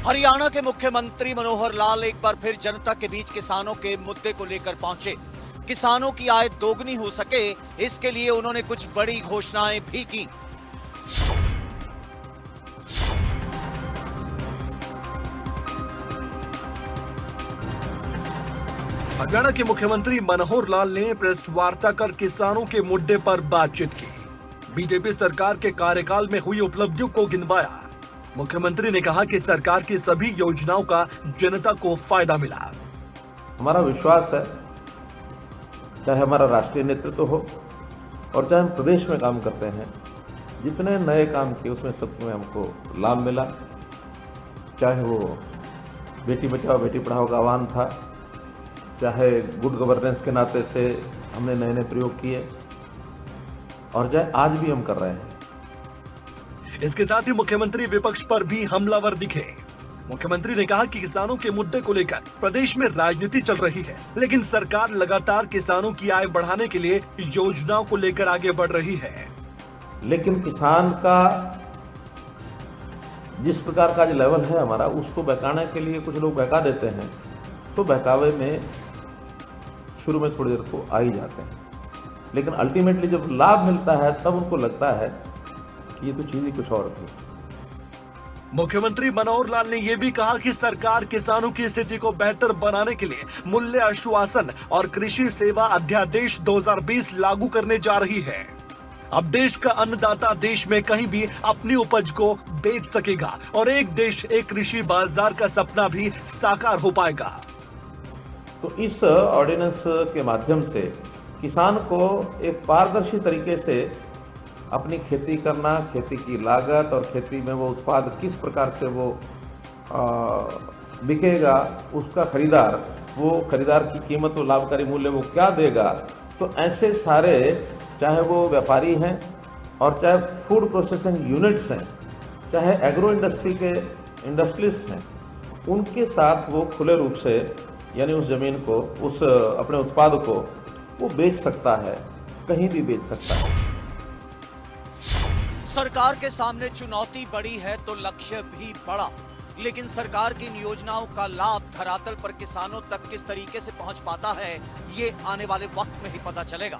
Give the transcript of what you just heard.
हरियाणा के मुख्यमंत्री मनोहर लाल एक बार फिर जनता के बीच किसानों के मुद्दे को लेकर पहुंचे। किसानों की आय दोगुनी हो सके, इसके लिए उन्होंने कुछ बड़ी घोषणाएं भी की। हरियाणा के मुख्यमंत्री मनोहर लाल ने प्रेस वार्ता कर किसानों के मुद्दे पर बातचीत की। बीजेपी सरकार के कार्यकाल में हुई उपलब्धियों को गिनवाया। मुख्यमंत्री ने कहा कि सरकार की सभी योजनाओं का जनता को फायदा मिला। हमारा विश्वास है, चाहे हमारा राष्ट्रीय नेतृत्व हो और चाहे हम प्रदेश में काम करते हैं, जितने नए काम किए उसमें सब में हमको लाभ मिला। चाहे वो बेटी बचाओ बेटी पढ़ाओ का आह्वान था, चाहे गुड गवर्नेंस के नाते से हमने नए नए प्रयोग किए, और चाहे आज भी हम कर रहे हैं। इसके साथ ही मुख्यमंत्री विपक्ष पर भी हमलावर दिखे। मुख्यमंत्री ने कहा कि किसानों के मुद्दे को लेकर प्रदेश में राजनीति चल रही है, लेकिन सरकार लगातार किसानों की आय बढ़ाने के लिए योजनाओं को लेकर आगे बढ़ रही है। लेकिन किसान का जिस प्रकार का जो लेवल है हमारा, उसको बहकाने के लिए कुछ लोग बहका देते हैं, तो बहकावे में शुरू में थोड़ी देर को आ ही जाते हैं, लेकिन अल्टीमेटली जब लाभ मिलता है तब उनको लगता है कि ये तो चीज ही कुछ और थी। मुख्यमंत्री मनोहर लाल ने यह भी कहा कि सरकार किसानों की स्थिति को बेहतर बनाने के लिए मूल्य आश्वासन और कृषि सेवा अध्यादेश 2020 लागू करने जा रही है। अब देश का अन्नदाता देश में कहीं भी अपनी उपज को बेच सकेगा और एक देश एक कृषि बाजार का सपना भी साकार हो पाएगा। तो इस ऑर्डिनेंस के माध्यम से किसान को एक पारदर्शी तरीके से अपनी खेती करना, खेती की लागत और खेती में वो उत्पाद किस प्रकार से वो बिकेगा, उसका खरीदार, वो खरीदार की कीमत और लाभकारी मूल्य वो क्या देगा, तो ऐसे सारे, चाहे वो व्यापारी हैं और चाहे फूड प्रोसेसिंग यूनिट्स हैं, चाहे एग्रो इंडस्ट्री के इंडस्ट्रियलिस्ट हैं, उनके साथ वो खुले रूप से यानी उस जमीन को, उस अपने उत्पाद को वो बेच सकता है, कहीं भी बेच सकता है। सरकार के सामने चुनौती बड़ी है तो लक्ष्य भी बड़ा, लेकिन सरकार की इन योजनाओं का लाभ धरातल पर किसानों तक किस तरीके से पहुंच पाता है, ये आने वाले वक्त में ही पता चलेगा।